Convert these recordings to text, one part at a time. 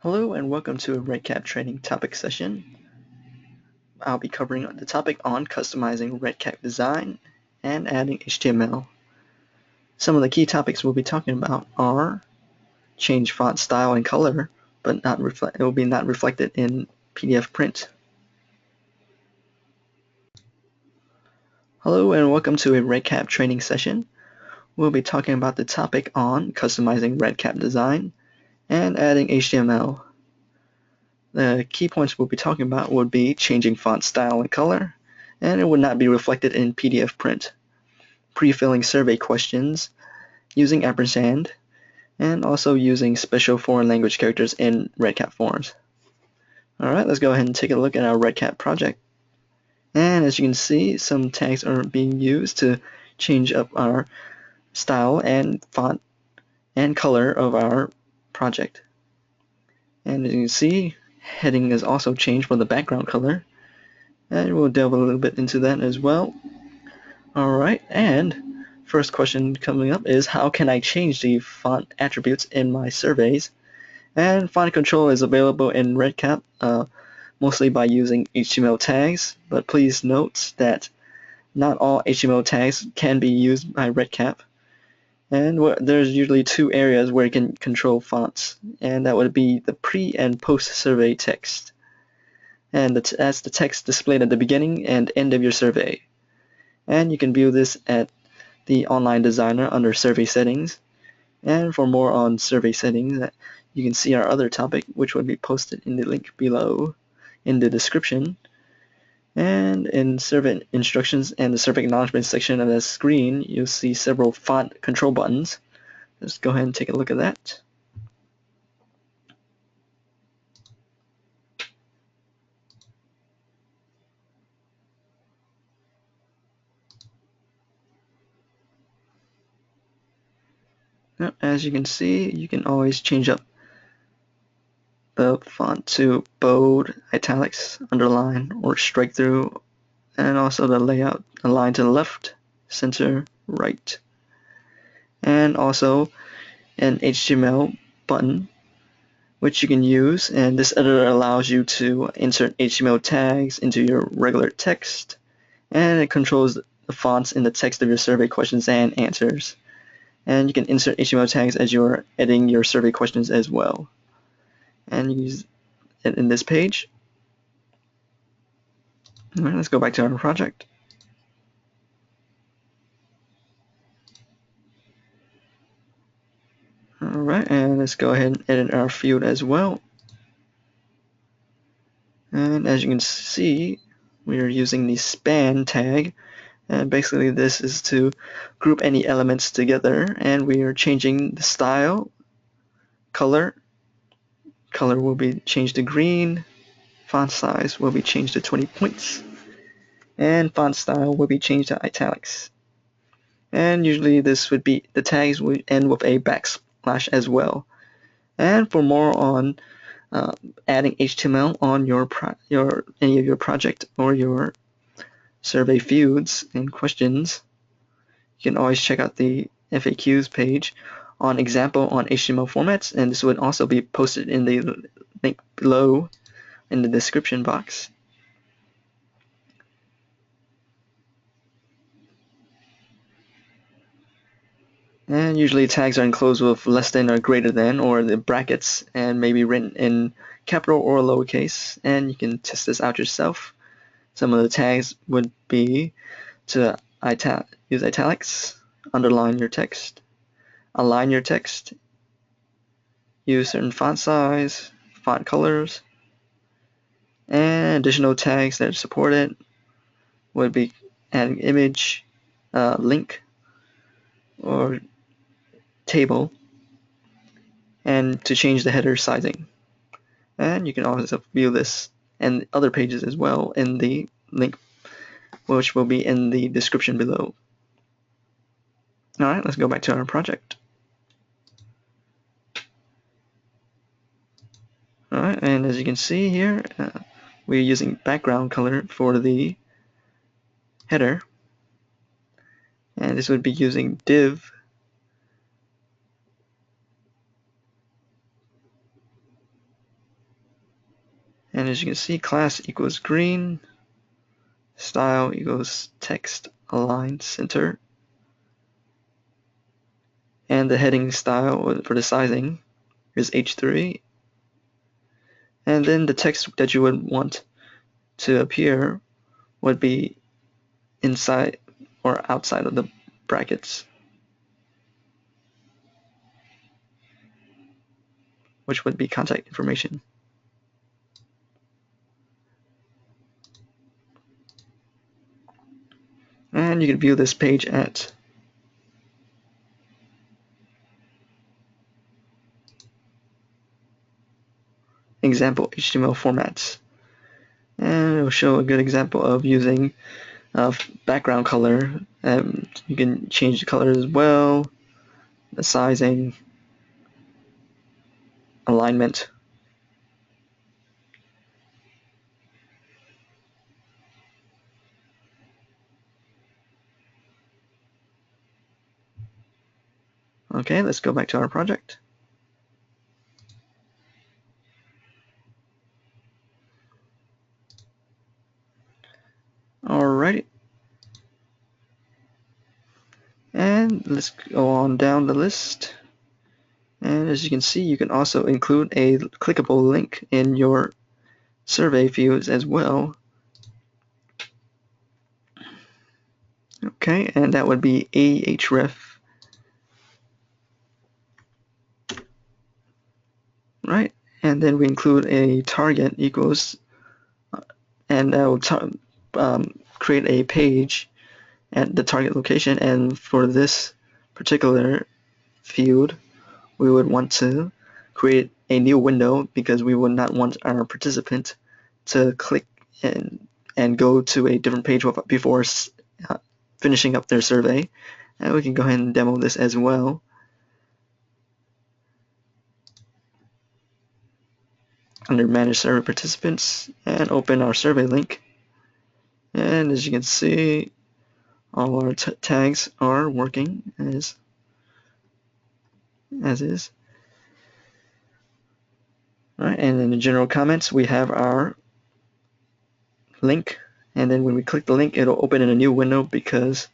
Hello and welcome to a REDCap training topic session. I'll be covering the topic on customizing REDCap design and adding HTML. Some of the key topics we'll be talking about are change font style and color, but it will be not reflected in PDF print. Hello and welcome to a REDCap training session. We'll be talking about the topic on customizing REDCap design and adding HTML. The key points we'll be talking about would be changing font style and color, and it would not be reflected in PDF print. Pre-filling survey questions, using ampersand, and also using special foreign language characters in REDCap forms. Alright, let's go ahead and take a look at our REDCap project. And as you can see, some tags are being used to change up our style and font and color of our project. And as you can see, heading is also changed for the background color, and we'll delve a little bit into that as well. Alright, and first question coming up is how can I change the font attributes in my surveys? And font control is available in REDCap mostly by using HTML tags, but please note that not all HTML tags can be used by REDCap. And there's usually two areas where you can control fonts, and that would be the pre and post survey text. And that's the text displayed at the beginning and end of your survey. And you can view this at the online designer under survey settings. And for more on survey settings, you can see our other topic, which will be posted in the link below in the description. And in survey instructions and the survey acknowledgement section of the screen, you'll see several font control buttons. Let's go ahead and take a look at that. Now, as you can see, you can always change up the font to bold, italics, underline, or strike through, and also the layout, align to the left, center, right, and also an HTML button which you can use, and this editor allows you to insert HTML tags into your regular text, and it controls the fonts in the text of your survey questions and answers. And you can insert HTML tags as you're editing your survey questions as well. And you use it in this page. Alright, let's go back to our project. Alright, and let's go ahead and edit our field as well. And as you can see, we are using the span tag, and basically this is to group any elements together, and we are changing the style, color will be changed to green, font size will be changed to 20 points, and font style will be changed to italics. And usually this would be, the tags would end with a backslash as well. And for more on adding HTML on any of your project or your survey fields and questions, you can always check out the FAQs page on example on HTML formats, and this would also be posted in the link below in the description box. And usually tags are enclosed with less than or greater than, or the brackets, and maybe written in capital or lowercase, and you can test this out yourself. Some of the tags would be to use italics, underline your text, align your text, use certain font size, font colors, and additional tags that are supported would be adding image, link, or table, and to change the header sizing. And you can also view this and other pages as well in the link, which will be in the description below. Alright, let's go back to our project. Alright, and as you can see here, we're using background color for the header, and this would be using div And as you can see, class equals green, style equals text align center, and the heading style for the sizing is H3, and then the text that you would want to appear would be inside or outside of the brackets, which would be contact information. And you can view this page at example HTML formats. And it will show a good example of using background color. You can change the color as well, the sizing, alignment. Okay, let's go back to our project. Alrighty. And let's go on down the list. And as you can see, you can also include a clickable link in your survey views as well. Okay, and that would be ahref. Right, and then we include a target equals, and that will create a page at the target location. And for this particular field, we would want to create a new window because we would not want our participant to click and go to a different page before finishing up their survey. And we can go ahead and demo this as well. Under Manage Survey Participants and open our survey link. And as you can see, all our tags are working as is. All right, and in the general comments, we have our link. And then when we click the link, it'll open in a new window because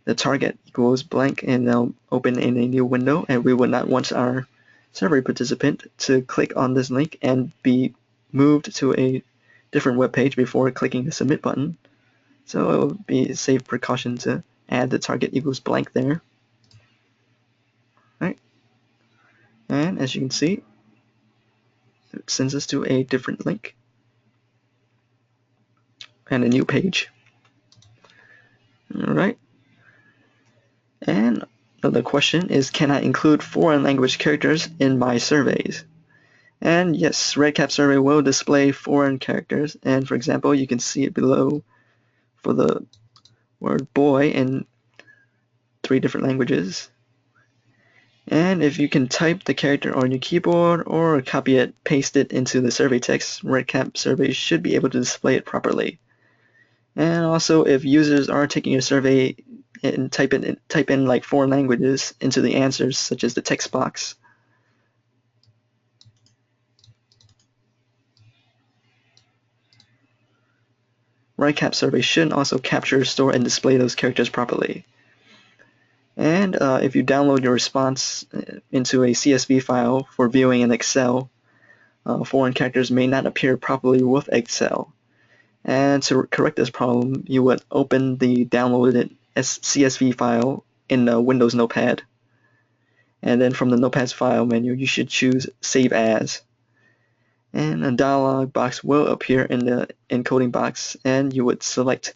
the target equals blank, and they'll open in a new window. And we would not want our survey participant to click on this link and be moved to a different web page before clicking the submit button. So it would be a safe precaution to add the target equals blank there. Right. And as you can see, it sends us to a different link and a new page. All right. And the question is, can I include foreign language characters in my surveys? And yes, REDCap survey will display foreign characters. And for example, you can see it below for the word boy in 3 different languages. And if you can type the character on your keyboard or copy it, paste it into the survey text, REDCap survey should be able to display it properly. And also, if users are taking your survey and type in like foreign languages into the answers, such as the text box, REDCap survey should also capture, store, and display those characters properly. And if you download your response into a CSV file for viewing in Excel, foreign characters may not appear properly with Excel. And to correct this problem, you would open the downloaded CSV file in the Windows Notepad. And then from the Notepad's file menu, you should choose Save As. And a dialog box will appear in the encoding box, and you would select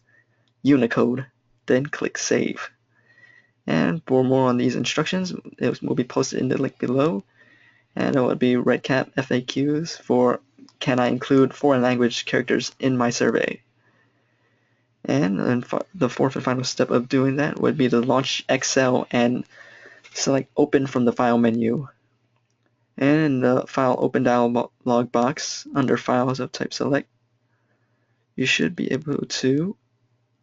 Unicode, then click Save. And for more on these instructions, it will be posted in the link below. And it will be REDCap FAQs for can I include foreign language characters in my survey. And then the fourth and final step of doing that would be to launch Excel and select Open from the File menu. And in the File Open dialog box, under Files of type Select, you should be able to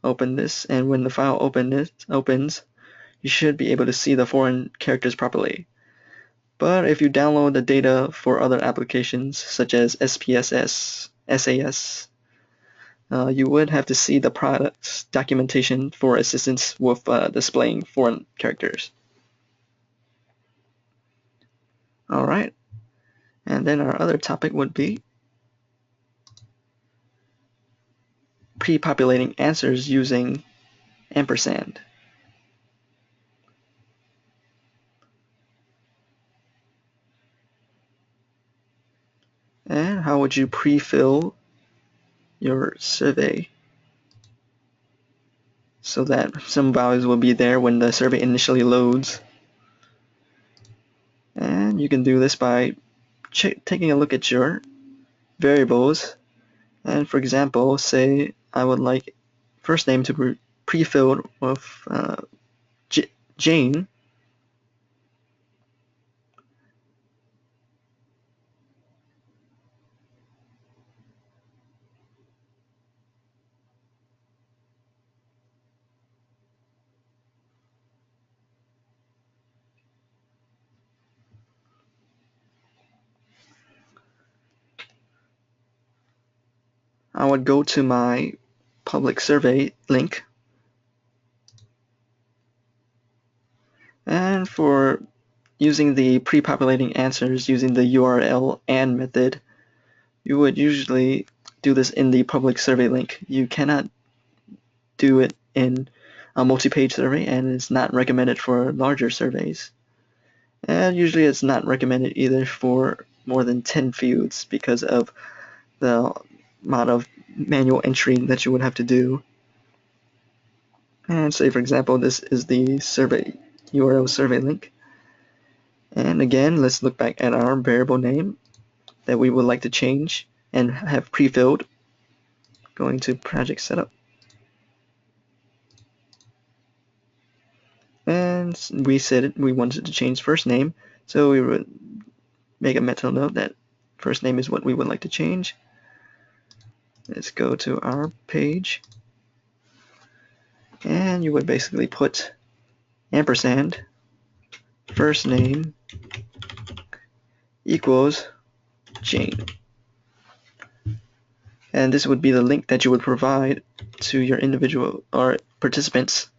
open this. And when the file opens, you should be able to see the foreign characters properly. But if you download the data for other applications, such as SPSS SAS, you would have to see the product's documentation for assistance with displaying foreign characters. Alright, and then our other topic would be pre-populating answers using ampersand. And how would you pre-fill your survey so that some values will be there when the survey initially loads? And you can do this by taking a look at your variables, and for example, say I would like first name to be pre-filled with Jane. I would go to my public survey link, and for using the pre-populating answers using the URL and method, you would usually do this in the public survey link. You cannot do it in a multi-page survey, and it's not recommended for larger surveys. And usually it's not recommended either for more than 10 fields because of the amount of manual entry that you would have to do. And say, for example, this is the survey URL survey link. And again, let's look back at our variable name that we would like to change and have pre-filled. Going to project setup. And we said we wanted to change first name, so we would make a mental note that first name is what we would like to change. Let's go to our page, and you would basically put ampersand first name equals Jane. And this would be the link that you would provide to your individual or participants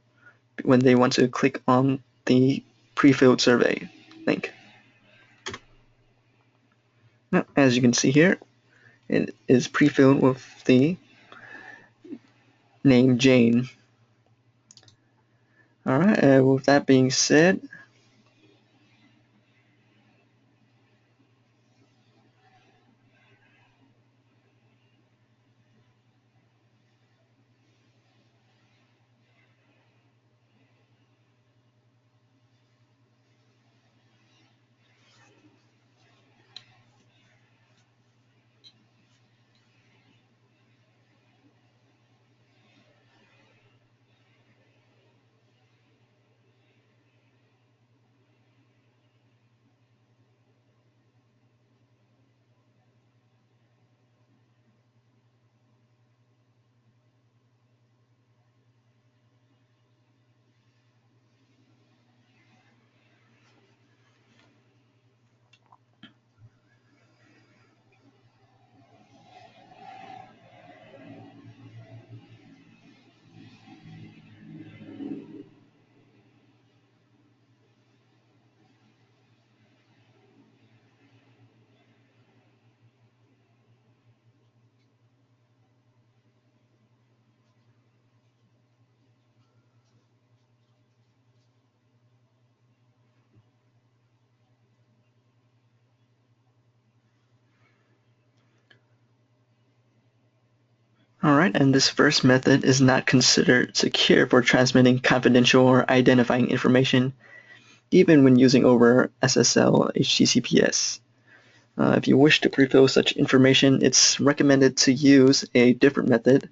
when they want to click on the pre-filled survey link. Now, as you can see here, it is pre-filled with the name Jane. Alright, with that being said, alright, and this first method is not considered secure for transmitting confidential or identifying information, even when using over SSL or HTTPS. If you wish to pre-fill such information, it's recommended to use a different method,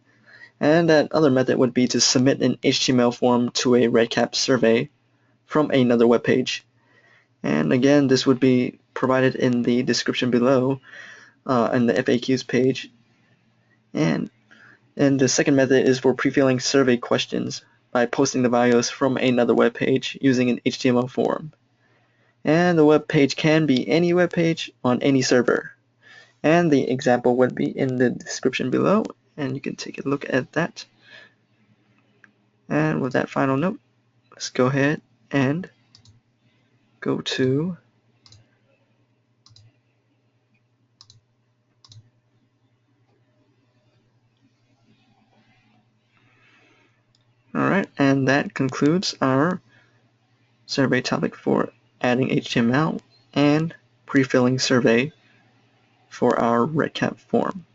and that other method would be to submit an HTML form to a REDCap survey from another web page. And again, this would be provided in the description below in the FAQs page. And the second method is for pre-filling survey questions by posting the values from another web page using an HTML form. And the web page can be any web page on any server. And the example would be in the description below, and you can take a look at that. And with that final note, let's go ahead and go to Alright, and that concludes our survey topic for adding HTML and pre-filling survey for our REDCap form.